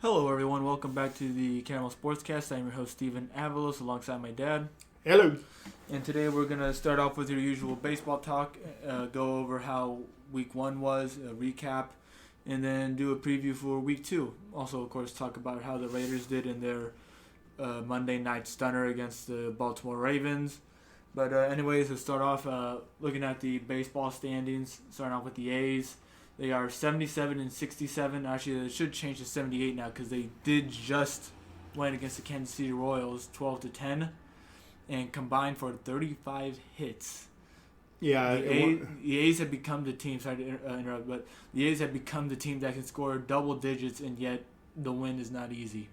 Hello, everyone. Welcome back to the Camel Sportscast. I'm your host, Steven Avalos, alongside my dad. Hello. And today we're going to start off with your usual baseball talk, go over how Week 1 was, a recap, and then do a preview for Week 2. Also, of course, talk about how the Raiders did in their Monday night stunner against the Baltimore Ravens. But anyways, to start off, looking at the baseball standings, starting off with the A's. They are 77 and 67. Actually, they should change to 78 now because they did just win against the Kansas City Royals 12-10 and combined for 35 hits. Yeah, the A's have become the team. Sorry to interrupt, but the A's have become the team that can score double digits, and yet the win is not easy.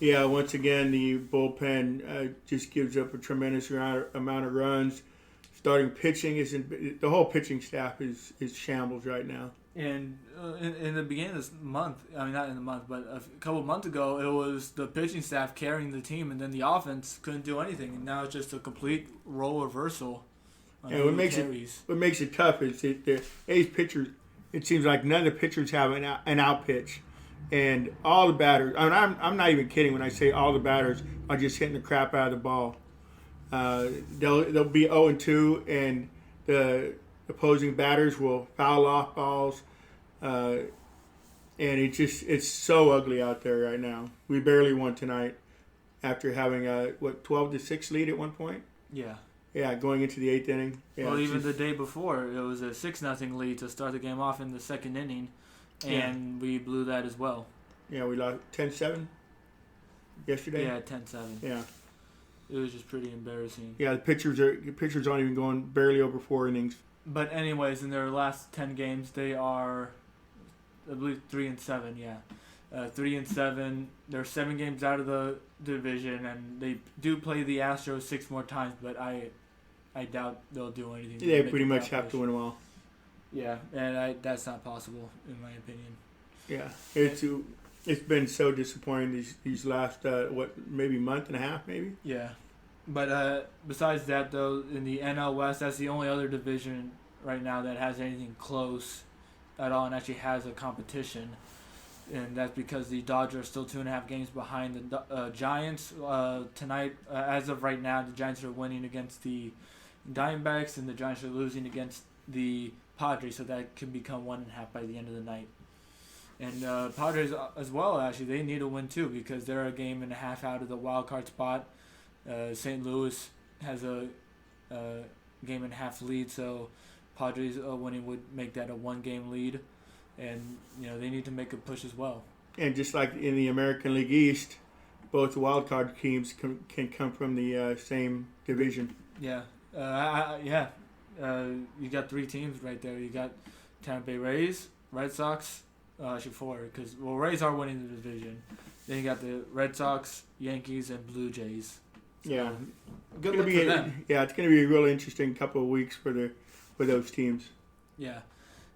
Yeah, once again, the bullpen just gives up a tremendous amount of runs. Starting pitching the whole pitching staff is shambles right now. And in the beginning of this month, I mean not in the month, but a couple of months ago, it was the pitching staff carrying the team, and then the offense couldn't do anything. And now it's just a complete role reversal. And what makes it tough is that the A's pitchers. It seems like none of the pitchers have an out pitch, and all the batters. I mean, I'm not even kidding when I say all the batters are just hitting the crap out of the ball. They'll be 0-2, and the opposing batters will foul off balls, and it's so ugly out there right now. We barely won tonight after having a 12-6 lead at one point. Yeah, going into the 8th inning. Yeah, well, even the day before, it was a 6-0 lead to start the game off in the second inning, and we blew that as well. Yeah, we lost 10-7 yesterday. Yeah, 10-7. Yeah. It was just pretty embarrassing. Yeah, the pitchers aren't even going barely over 4 innings. But anyways, in their last 10 games, they are, I believe, 3-7. Yeah, 3-7. They're 7 games out of the division, and they do play the Astros 6 more times. But I doubt they'll do anything. They pretty much have to win them all. Yeah, and that's not possible in my opinion. Yeah, it's been so disappointing these last maybe month and a half maybe. Yeah, but besides that though, in the NL West, that's the only other division right now that has anything close at all and actually has a competition, and that's because the Dodgers are still 2.5 games behind the Giants. Tonight, as of right now, the Giants are winning against the Diamondbacks, and the Giants are losing against the Padres, so that could become 1.5 by the end of the night. And Padres as well, actually, they need a win too because they're a game and a half out of the wild card spot. St. Louis has a game and a half lead, so Padres winning would make that a 1-game lead, and they need to make a push as well. And just like in the American League East, both wild card teams can come from the same division. Yeah, you got 3 teams right there. You got Tampa Bay Rays, Red Sox. Actually 4, because Rays are winning the division. Then you got the Red Sox, Yankees, and Blue Jays. So, yeah, good luck for them. Yeah, it's going to be a real interesting couple of weeks for those teams. Yeah,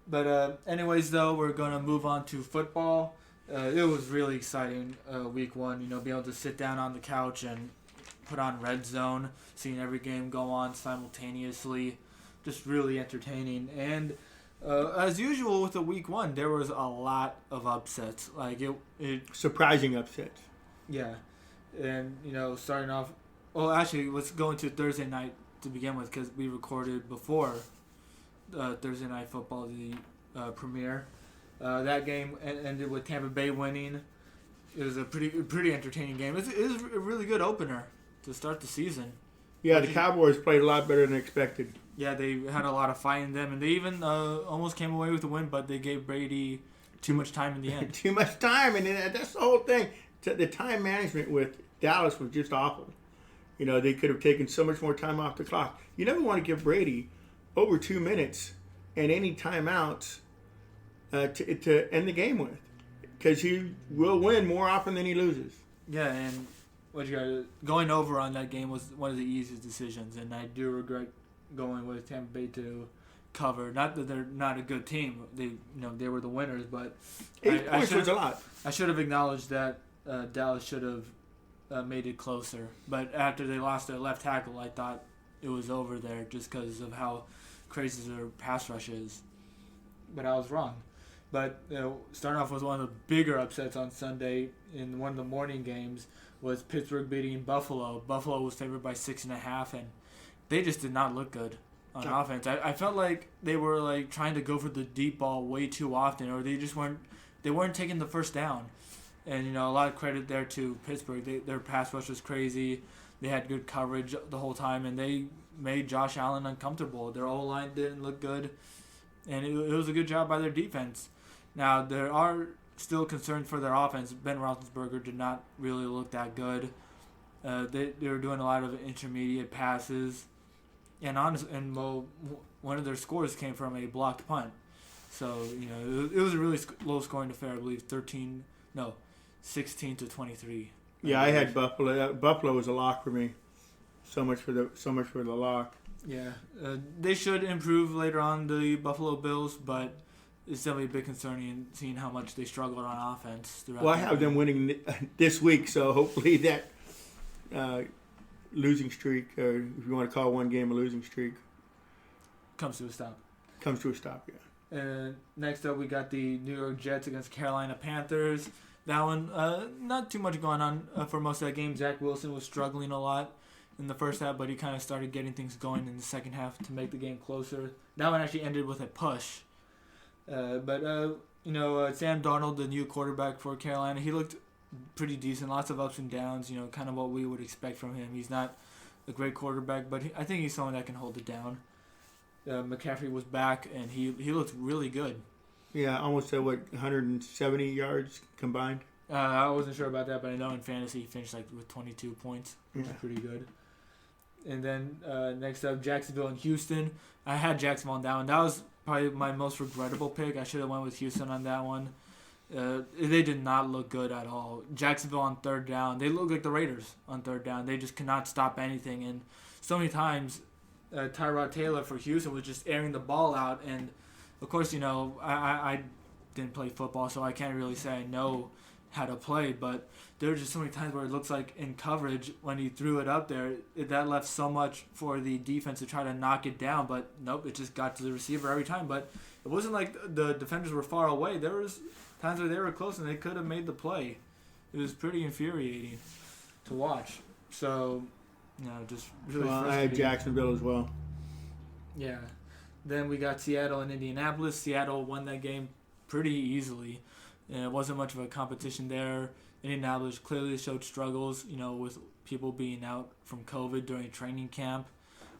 but anyways, though, we're going to move on to football. It was really exciting Week 1. Being able to sit down on the couch and put on Red Zone, seeing every game go on simultaneously, just really entertaining. And as usual with the Week 1, there was a lot of upsets. Like it surprising upsets. Yeah, and starting off. Well, actually, let's go into Thursday night to begin with because we recorded before Thursday Night Football, the premiere. That game ended with Tampa Bay winning. It was a pretty entertaining game. It was a really good opener to start the season. Yeah, the Cowboys played a lot better than expected. Yeah, they had a lot of fight in them, and they even almost came away with the win, but they gave Brady too much time in the end. Too much time, and that's the whole thing. The time management with Dallas was just awful. They could have taken so much more time off the clock. You never want to give Brady over 2 minutes and any timeouts to end the game with, because he will win more often than he loses. Yeah, and going over on that game was one of the easiest decisions, and I do regret going with Tampa Bay to cover. Not that they're not a good team; they were the winners. But 8 points was a lot. I should have acknowledged that Dallas should have made it closer. But after they lost their left tackle, I thought it was over there just because of how crazy their pass rush is. But I was wrong. But starting off with one of the bigger upsets on Sunday in one of the morning games was Pittsburgh beating Buffalo. Buffalo was favored by 6.5, and they just did not look good on offense. I felt like they were like trying to go for the deep ball way too often, or they just weren't taking the first down. And a lot of credit there to Pittsburgh. Their pass rush was crazy. They had good coverage the whole time, and they made Josh Allen uncomfortable. Their O-line didn't look good, and it was a good job by their defense. Now, there are still concerns for their offense. Ben Roethlisberger did not really look that good. They were doing a lot of intermediate passes, and one of their scores came from a blocked punt. So it was a really low-scoring affair. I believe 16-23. Yeah, I had Buffalo. Buffalo was a lock for me. So much for the lock. Yeah, they should improve later on, the Buffalo Bills, but it's definitely a bit concerning seeing how much they struggled on offense. Well, I have them winning this week, so hopefully that losing streak, or if you want to call one game a losing streak, comes to a stop. Yeah. And next up, we got the New York Jets against Carolina Panthers. That one, not too much going on for most of that game. Zach Wilson was struggling a lot in the first half, but he kind of started getting things going in the second half to make the game closer. That one actually ended with a push. Sam Darnold, the new quarterback for Carolina, he looked pretty decent. Lots of ups and downs, kind of what we would expect from him. He's not a great quarterback, but I think he's someone that can hold it down. McCaffrey was back, and he looked really good. Yeah, almost said 170 yards combined. I wasn't sure about that, but I know in fantasy he finished with 22 points, which is pretty good. And then next up, Jacksonville and Houston. I had Jacksonville on that one. That was probably my most regrettable pick. I should have went with Houston on that one. They did not look good at all. Jacksonville on third down, they look like the Raiders on third down. They just could not stop anything, and so many times Tyrod Taylor for Houston was just airing the ball out. And of course, I didn't play football, so I can't really say I know how to play, but there were just so many times where it looks like in coverage when he threw it up there, that left so much for the defense to try to knock it down, but nope, it just got to the receiver every time. But it wasn't like the defenders were far away. There was times where they were close and they could have made the play. It was pretty infuriating to watch. So, just really frustrating. I had Jacksonville as well. Yeah. Then we got Seattle and Indianapolis. Seattle won that game pretty easily. And it wasn't much of a competition there. Indianapolis clearly showed struggles, with people being out from COVID during training camp.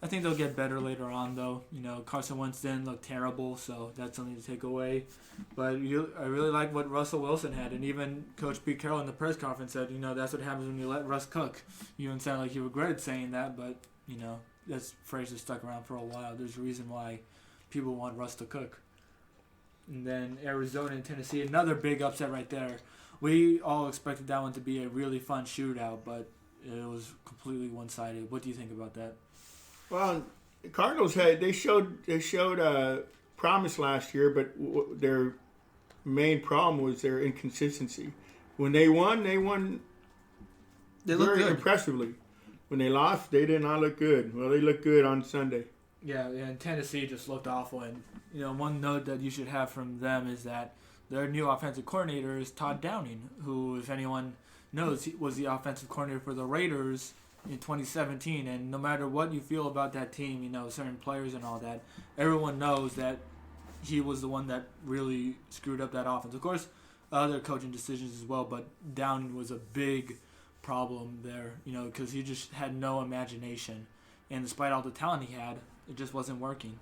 I think they'll get better later on, though. Carson Wentz didn't look terrible, so that's something to take away. But I really like what Russell Wilson had, and even Coach Pete Carroll in the press conference said, that's what happens when you let Russ cook. You even sound like you regretted saying that, but, that's a phrase that's stuck around for a while. There's a reason why people want Russ to cook. And then Arizona and Tennessee, another big upset right there. We all expected that one to be a really fun shootout, but it was completely one-sided. What do you think about that? Well, the Cardinals showed promise last year, but their main problem was their inconsistency. When they won very impressively. When they lost, they did not look good. Well, they looked good on Sunday. Yeah, and Tennessee just looked awful. And one note that you should have from them is that their new offensive coordinator is Todd Downing, who, if anyone knows, was the offensive coordinator for the Raiders in 2017. And no matter what you feel about that team, certain players and all that, everyone knows that he was the one that really screwed up that offense. Of course, other coaching decisions as well, but Downing was a big problem there, because he just had no imagination. And despite all the talent he had, it just wasn't working.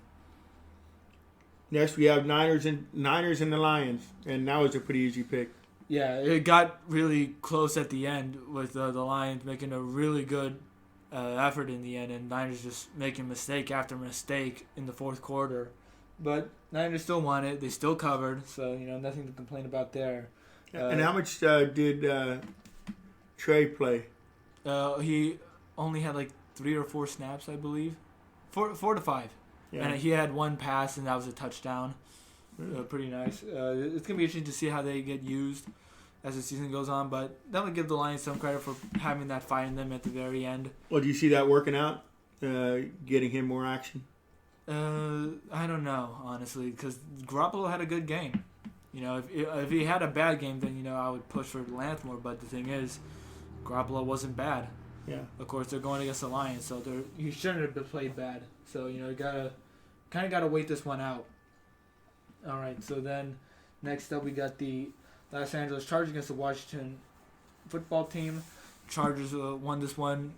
Next, we have Niners and the Lions, and that was a pretty easy pick. Yeah, it got really close at the end with the Lions making a really good effort in the end, and Niners just making mistake after mistake in the fourth quarter. But Niners still won it. They still covered, so nothing to complain about there. And how much did Trey play? He only had 3 or 4 snaps, I believe. 4 to 5. Yeah. And he had 1 pass, and that was a touchdown. Pretty nice. It's going to be interesting to see how they get used as the season goes on, but that would give the Lions some credit for having that fight in them at the very end. Well, do you see that working out, getting him more action? I don't know, honestly, because Garoppolo had a good game. If he had a bad game, then I would push for Lance more. But the thing is, Garoppolo wasn't bad. Yeah. Of course, they're going against the Lions, so you shouldn't have played bad. So you gotta wait this one out. All right. So then, next up we got the Los Angeles Chargers against the Washington football team. Chargers won this one,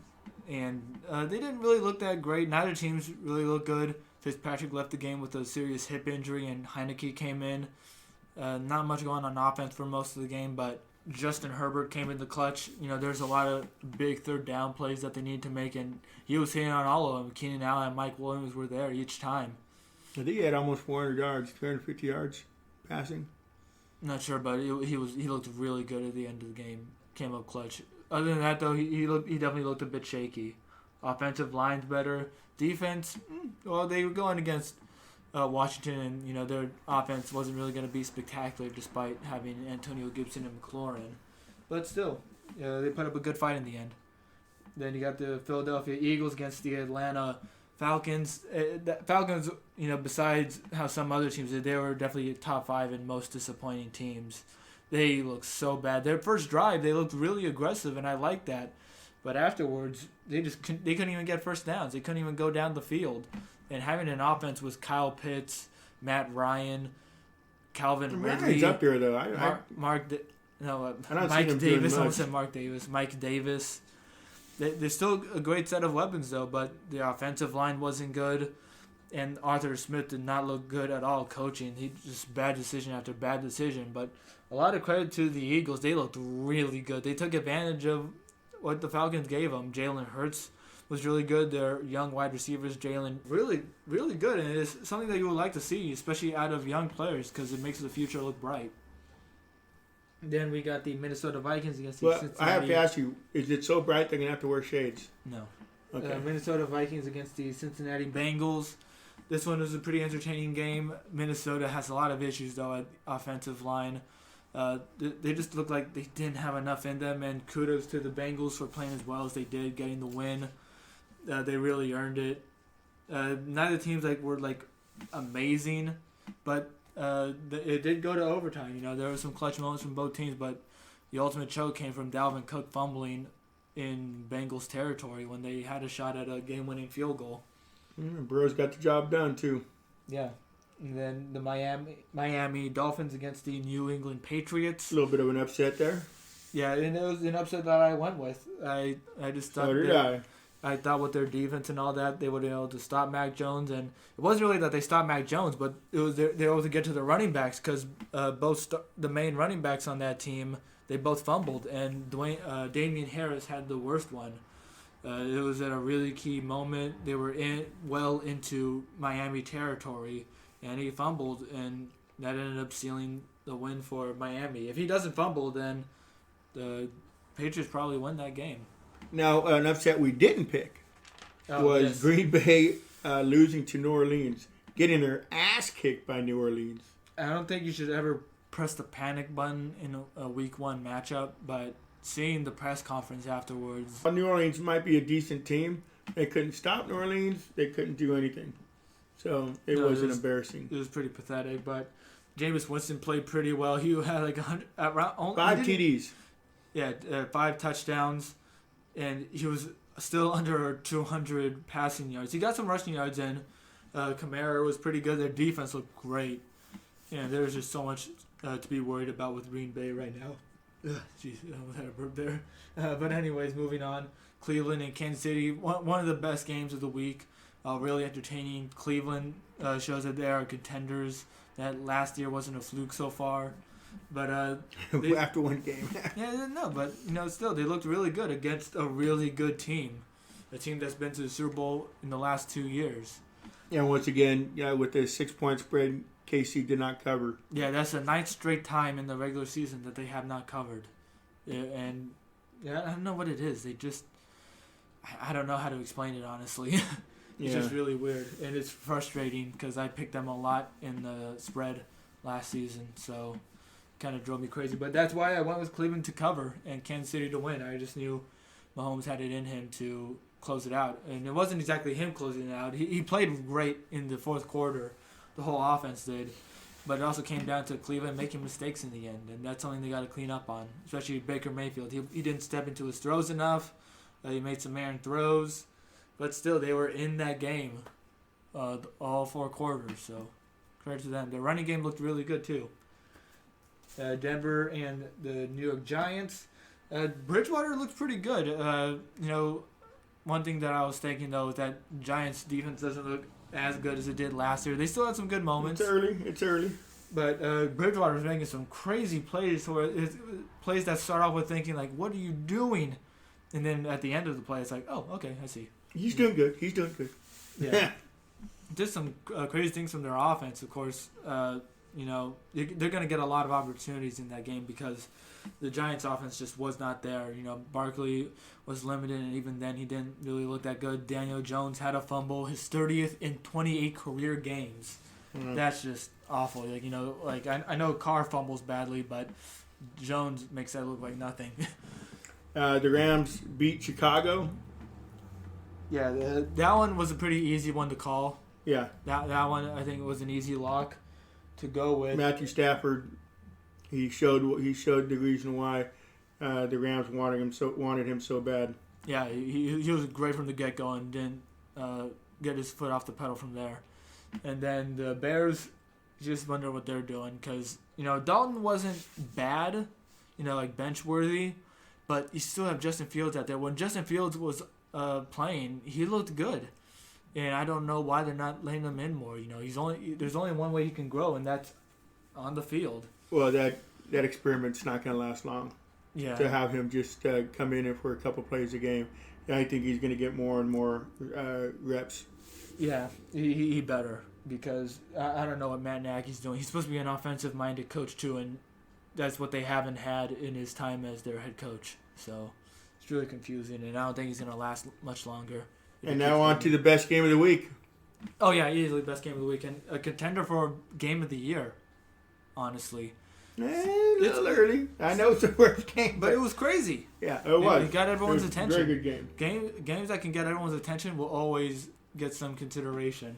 and they didn't really look that great. Neither teams really looked good. Fitzpatrick left the game with a serious hip injury, and Heineke came in. Not much going on offense for most of the game, but Justin Herbert came in the clutch. There's a lot of big third down plays that they need to make, and he was hitting on all of them. Keenan Allen and Mike Williams were there each time. I think he had almost 400 yards, 250 yards passing. Not sure, but he looked really good at the end of the game. Came up clutch. Other than that, though, he definitely looked a bit shaky. Offensive line's better. Defense, well, they were going against Washington, and their offense wasn't really going to be spectacular despite having Antonio Gibson and McLaurin. But still, they put up a good fight in the end. Then you got the Philadelphia Eagles against the Atlanta Falcons. The Falcons, besides how some other teams did, they were definitely top 5 in most disappointing teams. They looked so bad. Their first drive, they looked really aggressive, and I liked that. But afterwards, they couldn't even get first downs. They couldn't even go down the field. And having an offense with Kyle Pitts, Matt Ryan, Calvin Ridley. He's up there though. Mike Davis. I almost said Mark Davis. Mike Davis. They're still a great set of weapons though, but the offensive line wasn't good, and Arthur Smith did not look good at all coaching. He just bad decision after bad decision. But a lot of credit to the Eagles. They looked really good. They took advantage of what the Falcons gave them. Jalen Hurts was really good. Their young wide receivers, Jalen, really, really good. And it's something that you would like to see, especially out of young players, because it makes the future look bright. Then we got the Minnesota Vikings against the Cincinnati. I have to ask you, is it so bright they're going to have to wear shades? No. Okay. Minnesota Vikings against the Cincinnati Bengals. This one was a pretty entertaining game. Minnesota has a lot of issues, though, at offensive line. They just looked like they didn't have enough in them, and kudos to the Bengals for playing as well as they did, getting the win. They really earned it. Neither teams were amazing, but it did go to overtime. There were some clutch moments from both teams, but the ultimate choke came from Dalvin Cook fumbling in Bengals territory when they had a shot at a game-winning field goal. Burrow's got the job done too. Yeah. And then the Miami Dolphins against the New England Patriots. A little bit of an upset there. Yeah, and it was an upset that I went with. I just thought I thought with their defense and all that, they would be able to stop Mac Jones. And it wasn't really that they stopped Mac Jones, but it was they were able to get to the running backs because the main running backs on that team, they both fumbled. And Damian Harris had the worst one. It was at a really key moment. They were well into Miami territory, and he fumbled, and that ended up sealing the win for Miami. If he doesn't fumble, then the Patriots probably win that game. Now, an upset we didn't pick was Green Bay losing to New Orleans, getting their ass kicked by New Orleans. I don't think you should ever press the panic button in a Week 1 matchup, but seeing the press conference afterwards. New Orleans might be a decent team. They couldn't stop New Orleans. They couldn't do anything. So it was embarrassing. It was pretty pathetic, but Jameis Winston played pretty well. He had 5 TDs. Yeah, 5 touchdowns, and he was still under 200 passing yards. He got some rushing yards in. Kamara was pretty good. Their defense looked great. And there's just so much to be worried about with Green Bay right now. Jeez, I almost had a burp there. But anyways, moving on. Cleveland and Kansas City, one of the best games of the week. Really entertaining. Cleveland shows that they are contenders. That last year wasn't a fluke so far. But after one game. Yeah, no, but still they looked really good against a really good team. A team that's been to the Super Bowl in the last 2 years. Yeah, once again, with the 6-point spread, KC did not cover. Yeah, that's the 9th straight time in the regular season that they have not covered. And I don't know what it is. They just, I don't know how to explain it, honestly. It's just really weird. And it's frustrating because I picked them a lot in the spread last season. So kind of drove me crazy. But that's why I went with Cleveland to cover and Kansas City to win. I just knew Mahomes had it in him to close it out. And it wasn't exactly him closing it out. He played great in the fourth quarter. The whole offense did. But it also came down to Cleveland making mistakes in the end, and that's something they got to clean up on, especially Baker Mayfield. He didn't step into his throws enough. He made some errant throws. But still, they were in that game all 4 quarters, so credit to them. The running game looked really good, too. Denver and the New York Giants. Bridgewater looked pretty good. One thing that I was thinking, though, is that Giants' defense doesn't look as good as it did last year. They still had some good moments. It's early. But Bridgewater was making some crazy plays, plays that start off with thinking, like, what are you doing? And then at the end of the play, it's like, oh, okay, I see. He's doing good. Yeah. Just some crazy things from their offense, of course. They're going to get a lot of opportunities in that game because the Giants' offense just was not there. Barkley was limited, and even then he didn't really look that good. Daniel Jones had a fumble, his 30th in 28 career games. Mm-hmm. That's just awful. I know Carr fumbles badly, but Jones makes that look like nothing. The Rams beat Chicago. Yeah, that one was a pretty easy one to call. Yeah. That one, I think, was an easy lock to go with. Matthew Stafford, he showed the reason why the Rams wanted him so bad. Yeah, he was great from the get-go and didn't get his foot off the pedal from there. And then the Bears, just wonder what they're doing because, Dalton wasn't bad, like bench-worthy, but you still have Justin Fields out there. When Justin Fields was playing, he looked good. And I don't know why they're not letting him in more. There's only one way he can grow, and that's on the field. Well, that experiment's not going to last long. Yeah. To have him just come in for a couple plays a game, I think he's going to get more and more reps. Yeah, he better because I don't know what Matt Nagy's doing. He's supposed to be an offensive-minded coach too, and that's what they haven't had in his time as their head coach. So it's really confusing, and I don't think he's going to last much longer. And now on to the best game of the week. Oh, yeah, easily best game of the week. And a contender for game of the year, honestly. A little early. I know it's the worst game. But it was crazy. Yeah, it was. It got everyone's attention. Very good game. Games that can get everyone's attention will always get some consideration.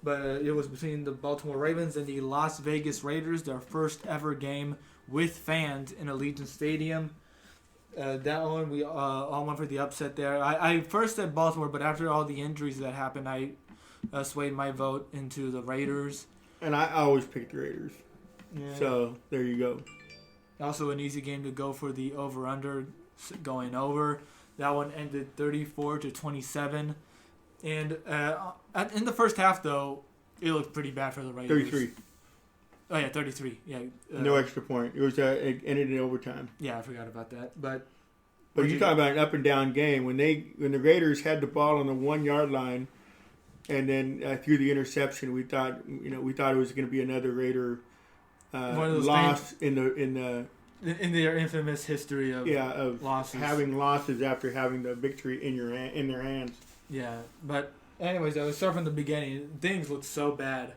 But it was between the Baltimore Ravens and the Las Vegas Raiders, their first ever game with fans in Allegiant Stadium. That one, we all went for the upset there. I first said Baltimore, but after all the injuries that happened, I swayed my vote into the Raiders. And I always pick the Raiders. Yeah. So, there you go. Also an easy game to go for the over-under going over. That one ended 34-27. And in the first half, though, it looked pretty bad for the Raiders. 33. Oh, yeah, 33. Yeah. No extra point. It ended in overtime. Yeah, I forgot about that. But you talk about an up and down game. When the Raiders had the ball on the 1 yard line, and then through the interception, we thought it was going to be another Raider loss in their infamous history of losses. Having losses after having the victory in their hands. Yeah, but anyways, I was start from the beginning. Things looked so bad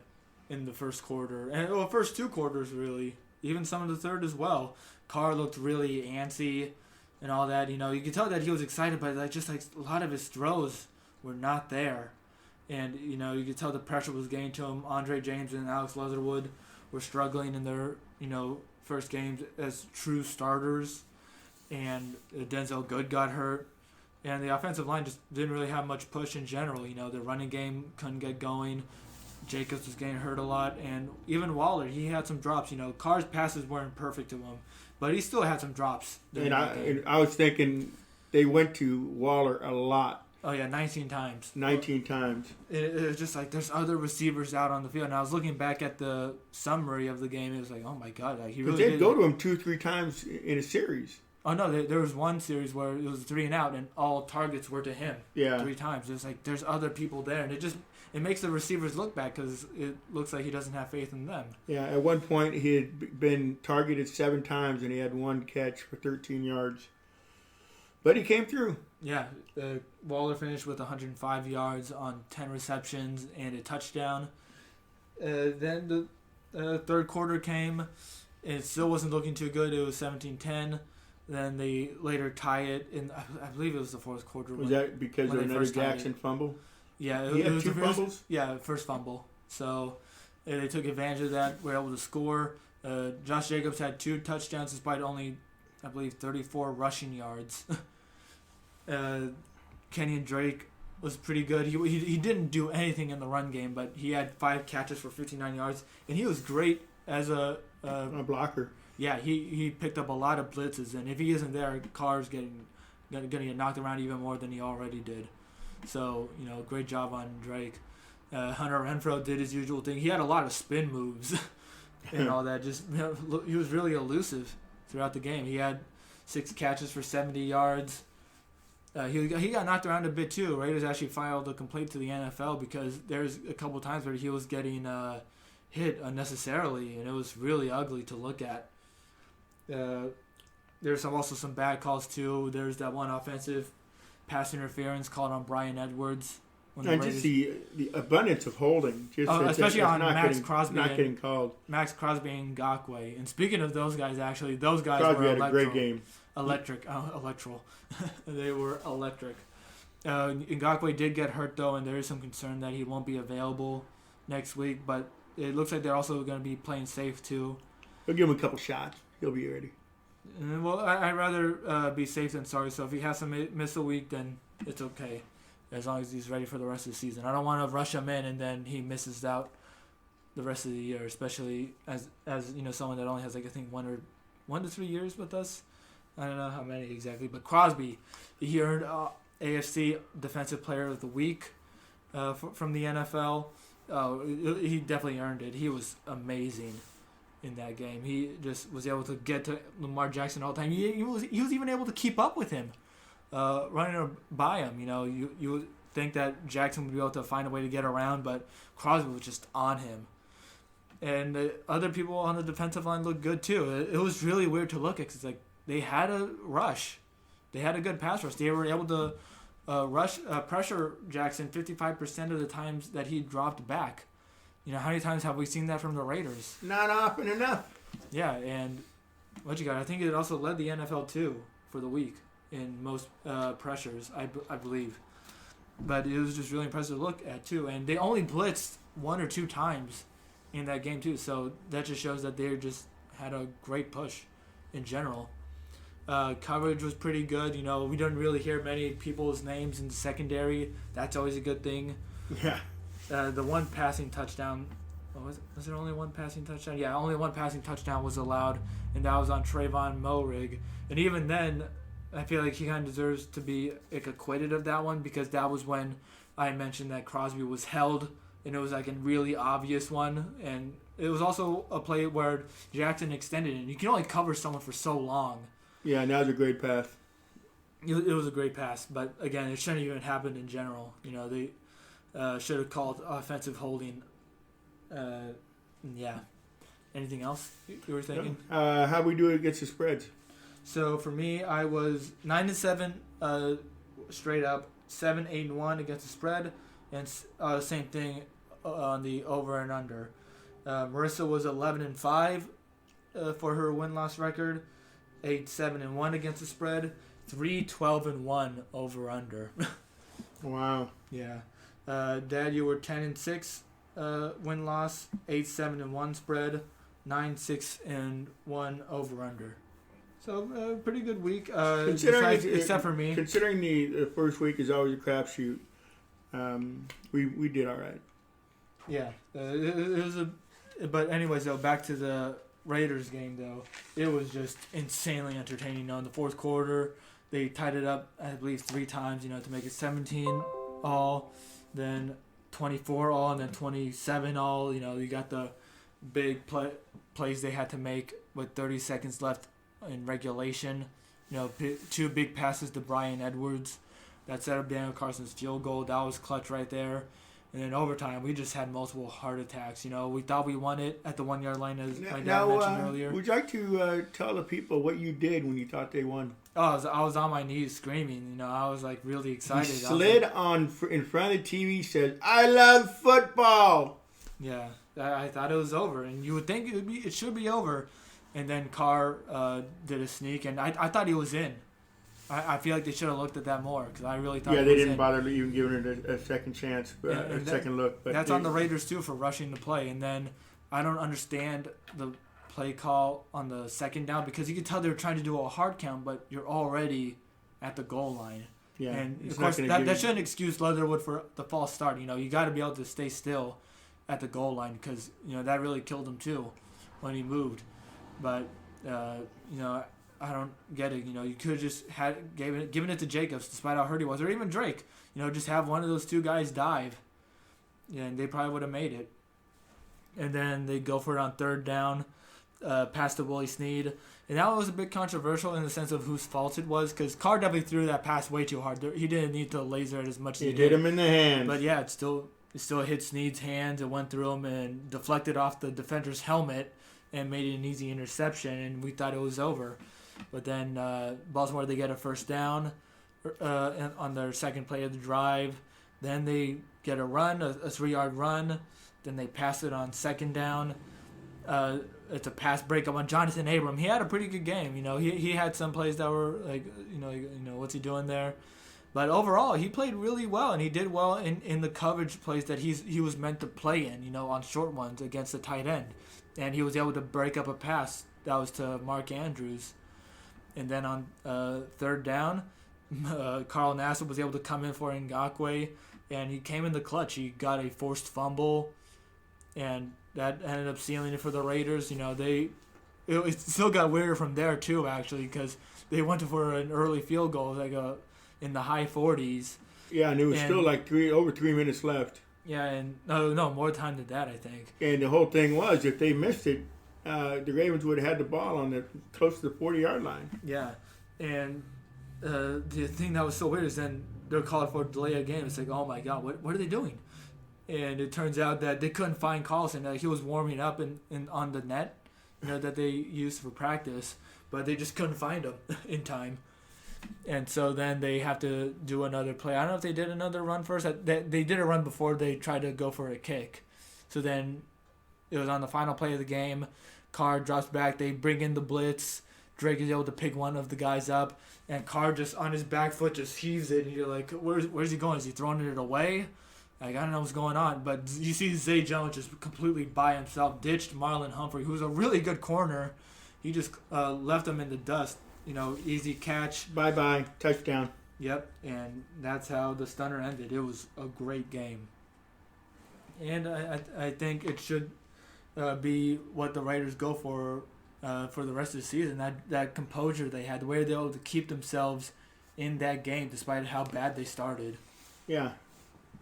in the first quarter, and first 2 quarters really, even some of the third as well. Carr looked really antsy and all that. You could tell that he was excited, but a lot of his throws were not there, and you could tell the pressure was getting to him. Andre James and Alex Leatherwood were struggling in their first games as true starters, and Denzel Good got hurt. And the offensive line just didn't really have much push in general. The running game couldn't get going. Jacobs was getting hurt a lot. And even Waller, he had some drops. Carr's passes weren't perfect to him, but he still had some drops. And I was thinking they went to Waller a lot. Oh, yeah, 19 times. 19 times. It was just like there's other receivers out on the field. And I was looking back at the summary of the game. It was like, oh, my God. He really did go to him 2-3 times in a series. Oh, no, there was one series where it was 3 and out, and all targets were to him 3 times. It's like there's other people there, and it makes the receivers look bad because it looks like he doesn't have faith in them. Yeah, at one point he had been targeted 7 times, and he had 1 catch for 13 yards. But he came through. Yeah, Waller finished with 105 yards on 10 receptions and a touchdown. Then the third quarter came. It still wasn't looking too good. It was 17-10. Then they later tie it in. I believe it was the fourth quarter. Was that because of another Jackson fumble? Yeah, he had 2 fumbles. Yeah, first fumble. So, They took advantage of that. Were able to score. Josh Jacobs had 2 touchdowns despite only, I believe, 34 rushing yards. Kenyon Drake was pretty good. He didn't do anything in the run game, but he had 5 catches for 59 yards, and he was great as a blocker. Yeah, he picked up a lot of blitzes, and if he isn't there, Carr's gonna get knocked around even more than he already did. So, great job on Drake. Hunter Renfrow did his usual thing. He had a lot of spin moves and all that. Just he was really elusive throughout the game. He had 6 catches for 70 yards. He got knocked around a bit too. Raiders actually filed a complaint to the NFL because there's a couple times where he was getting hit unnecessarily, and it was really ugly to look at. There's also some bad calls too. There's that one offensive pass interference called on Bryan Edwards. And just the abundance of holding. Especially on Max Crosby. Not getting called. Max Crosby and Ngakoue. And speaking of those guys, actually, those guys Crosby were had a great game. Electoral. They were electric. Ngakoue did get hurt, though, and there is some concern that he won't be available next week. But it looks like they're also going to be playing safe, too. They'll give him a couple shots. He'll be ready. Well, I'd rather be safe than sorry. So if he has to miss a week, then it's okay. As long as he's ready for the rest of the season. I don't want to rush him in and then he misses out the rest of the year, especially as someone that only has, I think 1 to 3 years with us. I don't know how many exactly. But Crosby, he earned AFC Defensive Player of the Week from the NFL. He definitely earned it. He was amazing in that game. He just was able to get to Lamar Jackson all the time. He was even able to keep up with him. Running by him, you would think that Jackson would be able to find a way to get around, but Crosby was just on him. And the other people on the defensive line looked good too. It was really weird to look at because they had a rush, they had a good pass rush. They were able to pressure Jackson 55% of the times that he dropped back. How many times have we seen that from the Raiders? Not often enough. Yeah, and what you got? I think it also led the NFL too for the week in most pressures, I believe. But it was just really impressive to look at, too. And they only blitzed 1 or 2 times in that game, too. So that just shows that they just had a great push in general. Coverage was pretty good. We don't really hear many people's names in the secondary. That's always a good thing. Yeah. The one passing touchdown, was there only one passing touchdown? Yeah, only one passing touchdown was allowed, and that was on Trayvon Moehrig. And even then, I feel like he kind of deserves to be acquitted of that one because that was when I mentioned that Crosby was held, and it was a really obvious one. And it was also a play where Jackson extended it. And you can only cover someone for so long. Yeah, and that was a great pass. It was a great pass, but again, it shouldn't even happened in general. They should have called offensive holding. Yeah. Anything else you were thinking? How we do it against the spreads? So for me, I was 9-7 straight up, 7-8-1 against the spread, and same thing on the over and under. Marissa was 11-5 for her win-loss record, 8-7-1 against the spread, 3-12-1 over under. Wow. Yeah. Dad, you were 10-6 win-loss, 8-7-1 spread, 9-6-1 over under. So, pretty good week, except for me. Considering the first week is always a crapshoot, we did all right. Yeah. It was but anyways, though, back to the Raiders game, though. It was just insanely entertaining. In the fourth quarter, they tied it up, I believe, 3 times, to make it 17-all, then 24-all, and then 27-all. You got the big plays they had to make with 30 seconds left in regulation. 2 big passes to Bryan Edwards that set up Daniel Carson's field goal. That was clutch right there. And then overtime, we just had multiple heart attacks. We thought we won it at the 1-yard line, as my dad mentioned earlier. Would you like to tell the people what you did when you thought they won? Oh, I was on my knees screaming. I was really excited. He slid in front of the TV, said, "I love football." Yeah, I thought it was over, and you would think it should be over. And then Carr did a sneak, and I thought he was in. I feel like they should have looked at that more because I really thought. Yeah, they didn't bother even giving it a second chance, a second look. But that's on the Raiders too for rushing the play, and then I don't understand the play call on the second down because you could tell they were trying to do a hard count, but you're already at the goal line. Yeah, and of course that shouldn't excuse Leatherwood for the false start. You got to be able to stay still at the goal line because that really killed him too when he moved. But I don't get it. You could have just given it to Jacobs despite how hurt he was, or even Drake. Just have one of those two guys dive, and they probably would have made it. And then they go for it on third down, pass to Willie Snead. And that was a bit controversial in the sense of whose fault it was, because Carr definitely threw that pass way too hard. He didn't need to laser it as much as he did. It hit him in the hands. But yeah, it still hit Snead's hands. It went through him and deflected off the defender's helmet and made it an easy interception, and we thought it was over. But then Baltimore, they get a first down on their second play of the drive. Then they get a run, a 3-yard run. Then they pass it on second down. It's a pass breakup on Jonathan Abram. He had a pretty good game. He had some plays that were like, what's he doing there? But overall, he played really well, and he did well in the coverage plays that he was meant to play in, on short ones against the tight end. And he was able to break up a pass that was to Mark Andrews. And then on third down, Carl Nassib was able to come in for Ngakoue, and he came in the clutch. He got a forced fumble, and that ended up sealing it for the Raiders. It still got weirder from there too, actually, because they went for an early field goal, in the high 40s. Yeah, and it was still like over 3 minutes left. Yeah, and no, more time than that, I think. And the whole thing was, if they missed it, the Ravens would have had the ball on close to the 40-yard line. Yeah, and the thing that was so weird is then they're called for a delay of game. It's like, oh my God, what are they doing? And it turns out that they couldn't find Carlson. He was warming up in on the net, that they used for practice, but they just couldn't find him in time. And so then they have to do another play. I don't know if they did another run first. They did a run before they tried to go for a kick. So then it was on the final play of the game. Carr drops back. They bring in the blitz. Drake is able to pick one of the guys up. And Carr just on his back foot just heaves it. And you're like, where's he going? Is he throwing it away? Like, I don't know what's going on. But you see Zay Jones just completely by himself. Ditched Marlon Humphrey, who's a really good corner. He just left him in the dust. Easy catch. Bye-bye. Touchdown. Yep, and that's how the stunner ended. It was a great game. And I think it should be what the Raiders go for the rest of the season. That composure they had, the way they were able to keep themselves in that game despite how bad they started. Yeah.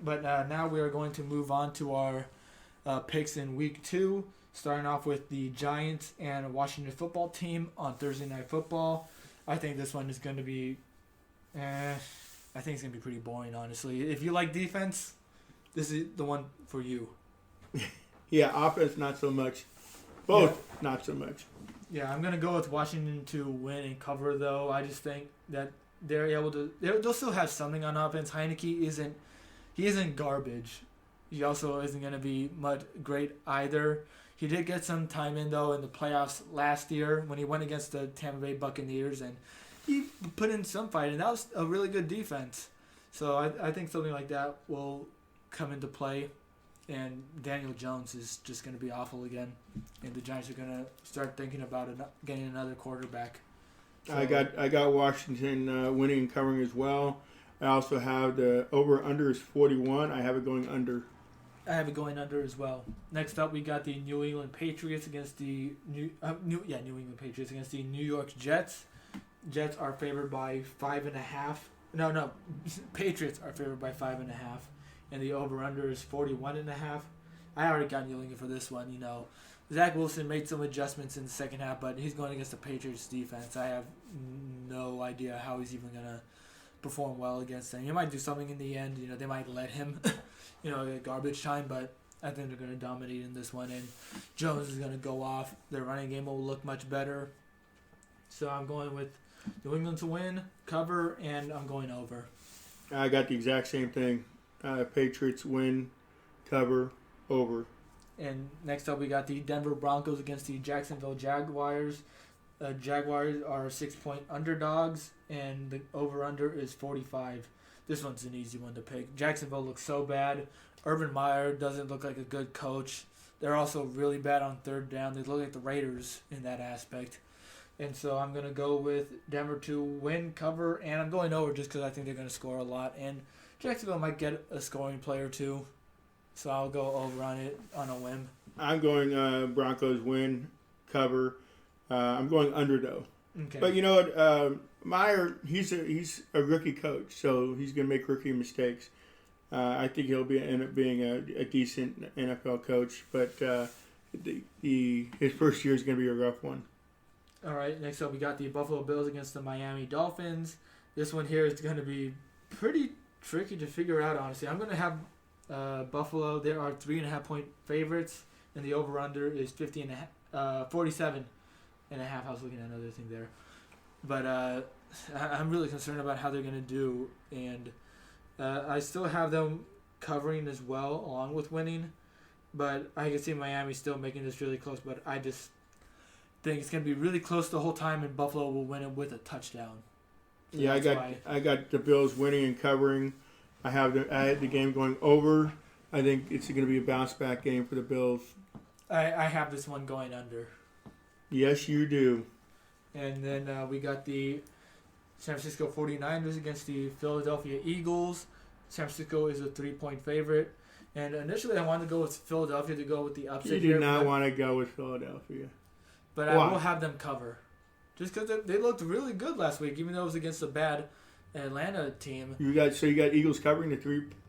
But now we are going to move on to our picks in Week 2, starting off with the Giants and Washington football team on Thursday Night Football. I think this one is going to be I think it's going to be pretty boring, honestly. If you like defense, this is the one for you. Yeah, offense, not so much. Both, not so much. Yeah, I'm going to go with Washington to win and cover, though. I just think that they're able to... They'll still have something on offense. Heineke isn't garbage. He also isn't going to be much great either. He did get some time in, though, in the playoffs last year when he went against the Tampa Bay Buccaneers, and he put in some fight, and that was a really good defense. So I think something like that will come into play, and Daniel Jones is just going to be awful again, and the Giants are going to start thinking about getting another quarterback. So, I got Washington winning and covering as well. I also have the over-under is 41. I have it going under. I have it going under as well. Next up, we got the New England Patriots against the New England Patriots against the New York Jets. Jets are favored by 5.5. No, Patriots are favored by 5.5, and the over/under is 41.5. I already got New England for this one. Zach Wilson made some adjustments in the second half, but he's going against the Patriots defense. I have no idea how he's even gonna perform well against them. He might do something in the end. They might let him. Garbage time, but I think they're going to dominate in this one, and Jones is going to go off. Their running game will look much better. So I'm going with New England to win, cover, and I'm going over. I got the exact same thing. Patriots win, cover, over. And next up, we got the Denver Broncos against the Jacksonville Jaguars. Jaguars are 6-point underdogs, and the over-under is 45. This one's an easy one to pick. Jacksonville looks so bad. Urban Meyer doesn't look like a good coach. They're also really bad on third down. They look like the Raiders in that aspect. And so I'm going to go with Denver to win, cover, and I'm going over just because I think they're going to score a lot. And Jacksonville might get a scoring play or two. So I'll go over on it on a whim. I'm going Broncos win, cover. I'm going under, though. Okay. But you know what? Meyer, he's a rookie coach, so he's going to make rookie mistakes. I think he'll end up being a decent NFL coach, but his first year is going to be a rough one. All right, next up we got the Buffalo Bills against the Miami Dolphins. This one here is going to be pretty tricky to figure out, honestly. I'm going to have Buffalo. There are 3.5-point favorites, and the over-under is 47.5. I was looking at another thing there. But I'm really concerned about how they're going to do, and I still have them covering as well, along with winning. But I can see Miami still making this really close, but I just think it's going to be really close the whole time, and Buffalo will win it with a touchdown. So yeah, I got the Bills winning and covering. I had the game going over. I think it's going to be a bounce back game for the Bills. I have this one going under. Yes, you do. And then we got the San Francisco 49ers against the Philadelphia Eagles. San Francisco is a 3-point favorite. And initially I wanted to go with Philadelphia to go with the upset. You do not want to go with Philadelphia. But I will have them cover. Just because they looked really good last week, even though it was against a bad Atlanta team. You got Eagles covering the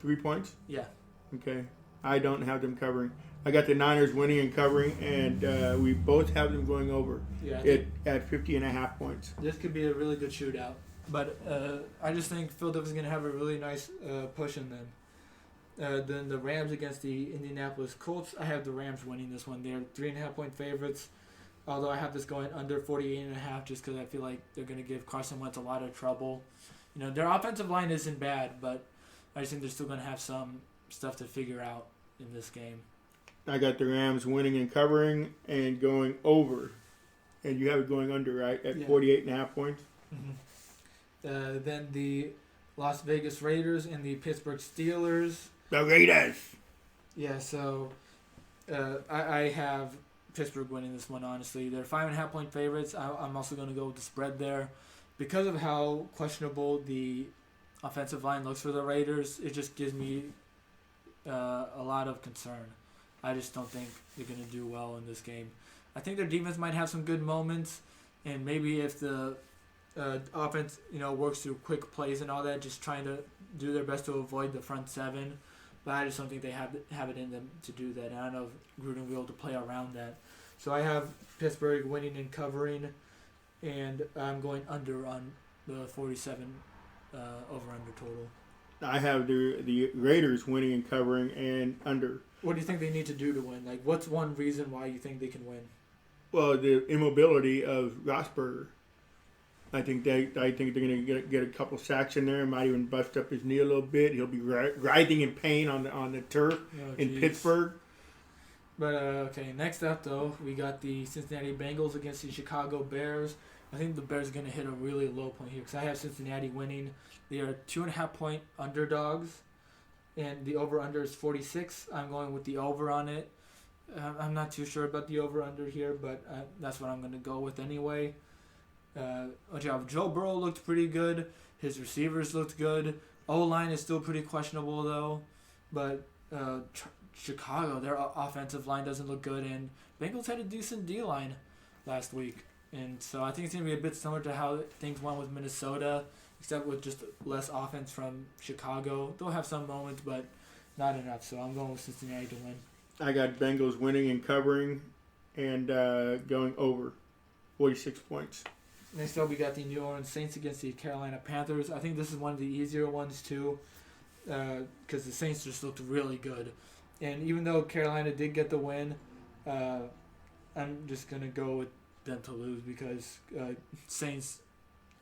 3 points? Yeah. Okay. I don't have them covering. I got the Niners winning and covering, and we both have them going over at 50.5 points. This could be a really good shootout. But I just think Philadelphia's going to have a really nice push in them. Then the Rams against the Indianapolis Colts. I have the Rams winning this one. They're 3.5-point favorites. Although I have this going under 48.5 just because I feel like they're going to give Carson Wentz a lot of trouble. You know, their offensive line isn't bad, but I just think they're still going to have some stuff to figure out in this game. I got the Rams winning and covering and going over. And you have it going under, right, at 48.5 points? Mm-hmm. Then the Las Vegas Raiders and the Pittsburgh Steelers. The Raiders! Yeah, so I have Pittsburgh winning this one, honestly. They're 5.5-point favorites. I'm also going to go with the spread there. Because of how questionable the offensive line looks for the Raiders, it just gives me a lot of concern. I just don't think they're going to do well in this game. I think their defense might have some good moments, and maybe if the offense, works through quick plays and all that, just trying to do their best to avoid the front seven. But I just don't think they have it in them to do that. And I don't know if Gruden will be able to play around that. So I have Pittsburgh winning and covering, and I'm going under on the 47 over-under total. I have the Raiders winning and covering and under. What do you think they need to do to win? Like, what's one reason why you think they can win? Well, the immobility of Roethlisberger. I think they're going to get a couple sacks in there. Might even bust up his knee a little bit. He'll be writhing in pain on the turf in Pittsburgh. But okay, next up though, we got the Cincinnati Bengals against the Chicago Bears. I think the Bears are going to hit a really low point here because I have Cincinnati winning. They are 2.5-point underdogs, and the over/under is 46. I'm going with the over on it. I'm not too sure about the over/under here, but that's what I'm going to go with anyway. Joe Burrow looked pretty good. His receivers looked good. O-line is still pretty questionable though, but Chicago, their offensive line doesn't look good, and Bengals had a decent D-line last week. And so I think it's going to be a bit similar to how things went with Minnesota, except with just less offense from Chicago. They'll have some moments, but not enough. So I'm going with Cincinnati to win. I got Bengals winning and covering and going over 46 points. Next up, we got the New Orleans Saints against the Carolina Panthers. I think this is one of the easier ones, too, because the Saints just looked really good. And even though Carolina did get the win, I'm just going to go with them to lose because Saints,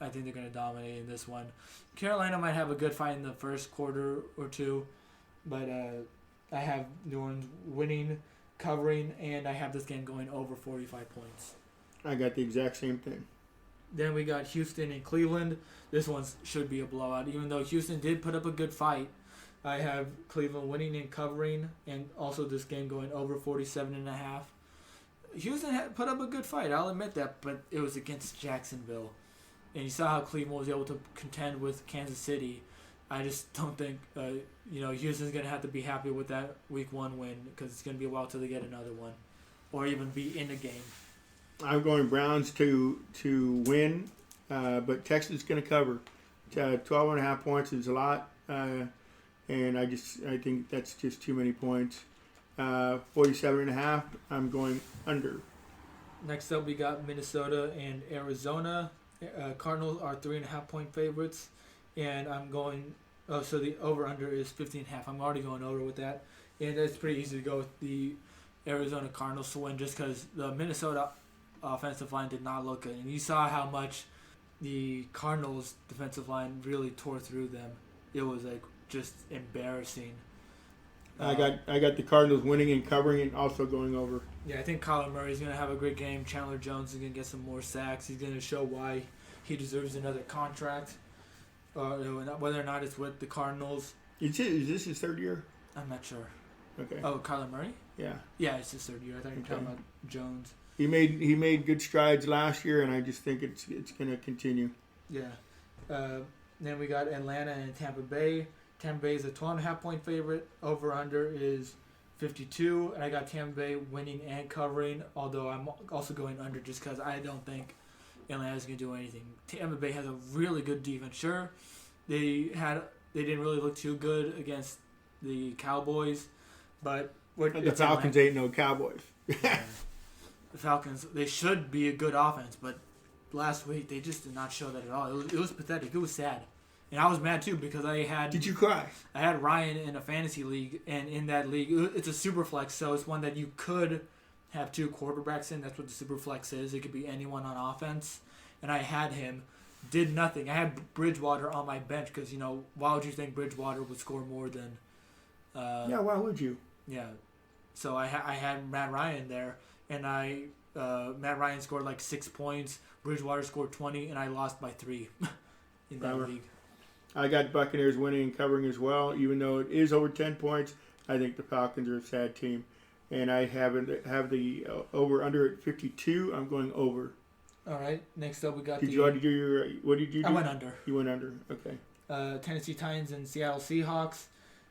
I think they're going to dominate in this one. Carolina might have a good fight in the first quarter or two, but I have New Orleans winning, covering, and I have this game going over 45 points. I got the exact same thing. Then we got Houston and Cleveland. This one should be a blowout, even though Houston did put up a good fight. I have Cleveland winning and covering, and also this game going over 47.5. Houston had put up a good fight, I'll admit that, but it was against Jacksonville. And you saw how Cleveland was able to contend with Kansas City. I just don't think, Houston's going to have to be happy with that Week 1 win because it's going to be a while till they get another one or even be in the game. I'm going Browns to win, but Texas is going to cover. 12.5 points is a lot, and I think that's just too many points. 47.5, I'm going under. Next up, we got Minnesota and Arizona. Cardinals are 3.5-point favorites, and I'm going. So the over/under is 15.5. I'm already going over with that, and it's pretty easy to go with the Arizona Cardinals to win just because the Minnesota offensive line did not look good, and you saw how much the Cardinals defensive line really tore through them. It was just embarrassing. I got the Cardinals winning and covering and also going over. Yeah, I think Kyler Murray's going to have a great game. Chandler Jones is going to get some more sacks. He's going to show why he deserves another contract, whether or not it's with the Cardinals. Is this his third year? I'm not sure. Okay. Oh, Kyler Murray? Yeah. Yeah, it's his third year. I thought you were talking about Jones. He made good strides last year, and I just think it's going to continue. Yeah. Then we got Atlanta and Tampa Bay. Tampa Bay is a 12.5-point favorite. Over/under is 52, and I got Tampa Bay winning and covering. Although I'm also going under just because I don't think Atlanta's going to do anything. Tampa Bay has a really good defense. Sure, they didn't really look too good against the Cowboys, but the Falcons ain't no Cowboys. Yeah. The Falcons, they should be a good offense, but last week they just did not show that at all. It was pathetic. It was sad. And I was mad too because I had... Did you cry? I had Ryan in a fantasy league, and in that league, it's a super flex, so it's one that you could have two quarterbacks in. That's what the super flex is. It could be anyone on offense. And I had him. Did nothing. I had Bridgewater on my bench because, why would you think Bridgewater would score more than... yeah, why would you? Yeah. So I had Matt Ryan there, and Matt Ryan scored 6 points. Bridgewater scored 20, and I lost by 3 in that league. I got Buccaneers winning and covering as well. Even though it is over 10 points, I think the Falcons are a sad team. And I have the over-under at 52. I'm going over. All right. Next up, we got Did you already do your... What did you do? I went under. You went under. Okay. Tennessee Titans and Seattle Seahawks.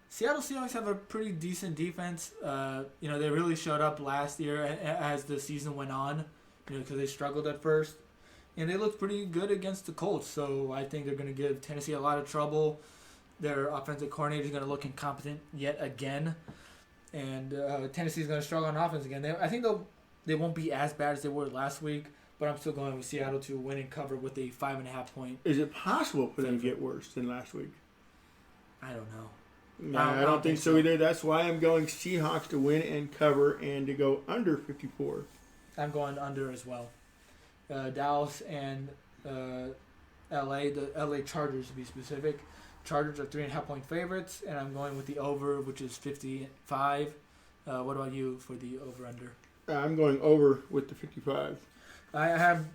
Seattle Seahawks have a pretty decent defense. They really showed up last year as the season went on, because they struggled at first. And they looked pretty good against the Colts, so I think they're going to give Tennessee a lot of trouble. Their offensive coordinator is going to look incompetent yet again. And Tennessee is going to struggle on offense again. I think they won't be as bad as they were last week, but I'm still going with Seattle to win and cover with a 5.5-point. Is it possible for them to get worse than last week? I don't know. No, I don't think so either. That's why I'm going Seahawks to win and cover and to go under 54. I'm going under as well. Dallas and LA, the LA Chargers to be specific. Chargers are 3.5-point favorites, and I'm going with the over, which is 55. What about you for the over/under? I'm going over with the 55. I have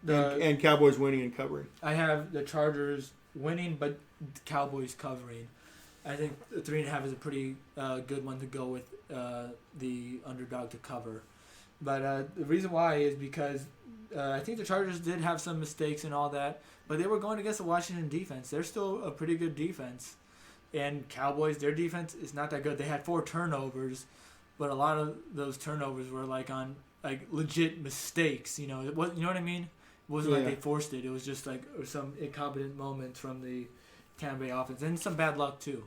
and Cowboys winning and covering. I have the Chargers winning, but the Cowboys covering. I think the 3.5 is a pretty good one to go with the underdog to cover. But the reason why is because I think the Chargers did have some mistakes and all that, but they were going against the Washington defense. They're still a pretty good defense. And Cowboys, their defense is not that good. They had 4 turnovers, but a lot of those turnovers were on legit mistakes. You know what I mean? It wasn't like they forced it. It was just some incompetent moments from the Tampa Bay offense and some bad luck too.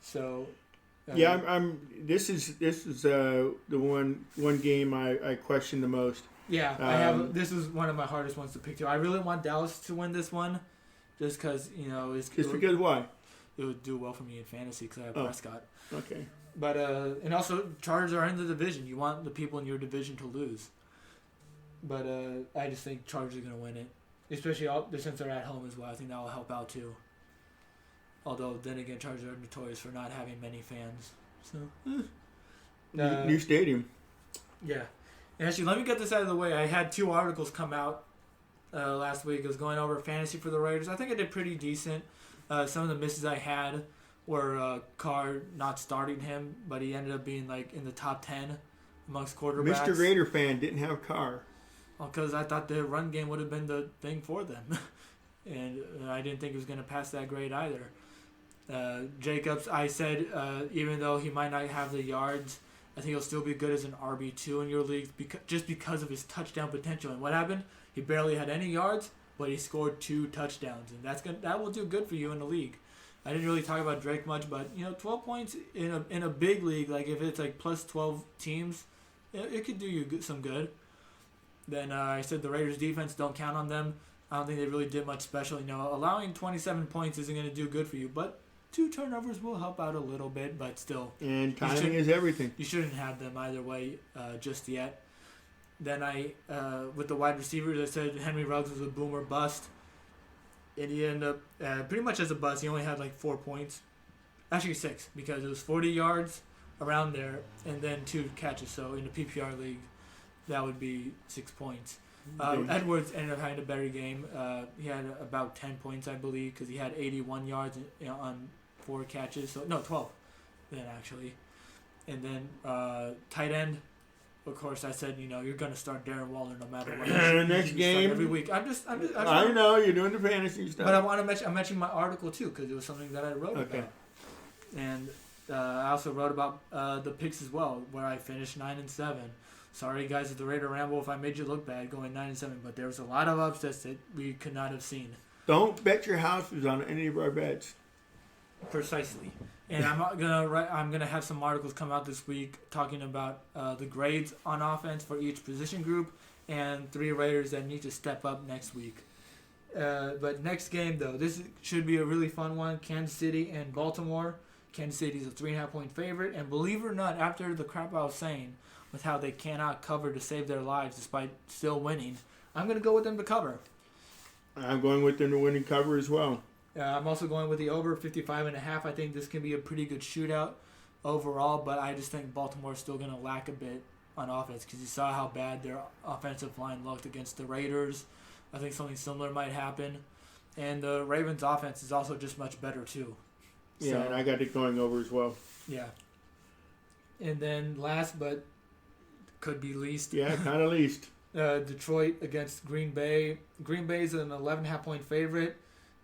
So. This is the one game I question the most. Yeah, I have. This is one of my hardest ones to pick too. I really want Dallas to win this one, just because because why? It would do well for me in fantasy because I have Prescott. Okay. But and also Chargers are in the division. You want the people in your division to lose. But I just think Chargers are gonna win it, especially since they're at home as well. I think that will help out too. Although then again, Chargers are notorious for not having many fans. So new stadium. Yeah. And actually, let me get this out of the way. I had 2 articles come out last week. I was going over fantasy for the Raiders. I think I did pretty decent. Some of the misses I had were Carr not starting him, but he ended up being like in the top 10 amongst quarterbacks. Mr. Raider fan didn't have Carr. Well, because I thought the run game would have been the thing for them. And I didn't think it was going to pass that grade either. Jacobs, I said, even though he might not have the yards, I think he'll still be good as an RB2 in your league just because of his touchdown potential. And what happened? He barely had any yards, but he scored 2 touchdowns, and that will do good for you in the league. I didn't really talk about Drake much, but 12 points in a big league, like if it's like plus 12 teams, it could do you some good. Then I said the Raiders defense, don't count on them. I don't think they really did much special. Allowing 27 points isn't going to do good for you, but 2 turnovers will help out a little bit, but still. And timing is everything. You shouldn't have them either way just yet. Then with the wide receivers, I said Henry Ruggs was a boomer bust. And he ended up pretty much as a bust. He only had like 4 points. Actually 6, because it was 40 yards around there and then 2 catches. So in the PPR league, that would be 6 points. Edwards ended up having a better game. He had about 10 points, I believe, because he had 81 yards on 4 catches. So no, 12 then actually. And then tight end, of course, I said you're gonna start Darren Waller no matter what. Next game every week. I know you're doing the fantasy stuff, but I want to mention. I'm mentioning my article too because it was something that I wrote about. And I also wrote about the picks as well, where I finished 9-7. Sorry, guys, at the Raider Ramble if I made you look bad going 9-7, but there was a lot of upsets that we could not have seen. Don't bet your houses on any of our bets. Precisely. And I'm gonna have some articles come out this week talking about the grades on offense for each position group and 3 Raiders that need to step up next week. But next game though, this should be a really fun one. Kansas City and Baltimore. Kansas City is a 3.5-point favorite, and believe it or not, after the crap I was saying with how they cannot cover to save their lives despite still winning, I'm gonna go with them to cover. I'm going with them to win and cover as well. I'm also going with the over 55.5. I think this can be a pretty good shootout overall, but I just think Baltimore is still going to lack a bit on offense because you saw how bad their offensive line looked against the Raiders. I think something similar might happen. And the Ravens' offense is also just much better too. Yeah, and I got it going over as well. Yeah. And then last but could be least. Yeah, kind of least. Detroit against Green Bay. Green Bay is an 11.5-point favorite.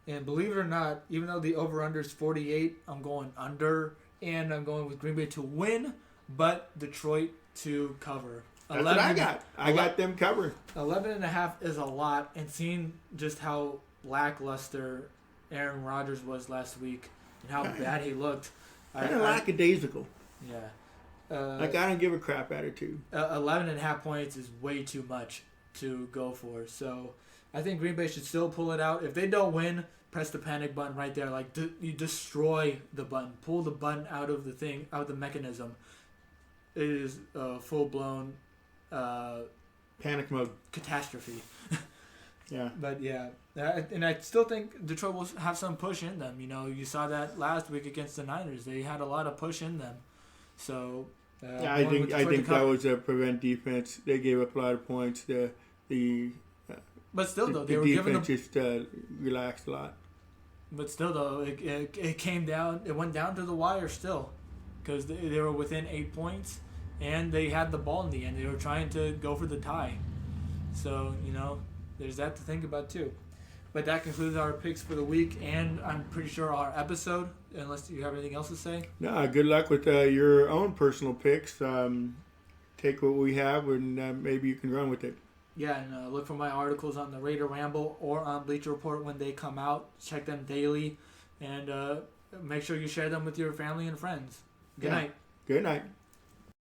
And believe it or not, even though the over-under is 48, I'm going under, and I'm going with Green Bay to win, but Detroit to cover. That's what I got. I got them covering. 11.5 is a lot, and seeing just how lackluster Aaron Rodgers was last week and how bad he looked. Kind of lackadaisical. Yeah. I don't give a crap attitude. 11.5 points is way too much to go for, so I think Green Bay should still pull it out. If they don't win, press the panic button right there. Like you destroy the button, pull the button out of the mechanism. It is a full blown panic mode catastrophe. Yeah. But yeah, and I still think Detroit will have some push in them. You saw that last week against the Niners. They had a lot of push in them. So yeah, I think that was a prevent defense. They gave up a lot of points. But still, though, they were given just relaxed a lot. But still, though, it came down. It went down to the wire still, because they were within 8 points, and they had the ball in the end. They were trying to go for the tie. So there's that to think about too. But that concludes our picks for the week, and I'm pretty sure our episode. Unless you have anything else to say. No, good luck with your own personal picks. Take what we have, and maybe you can run with it. Yeah, and look for my articles on the Raider Ramble or on Bleacher Report when they come out. Check them daily, and make sure you share them with your family and friends. Good night. Good night.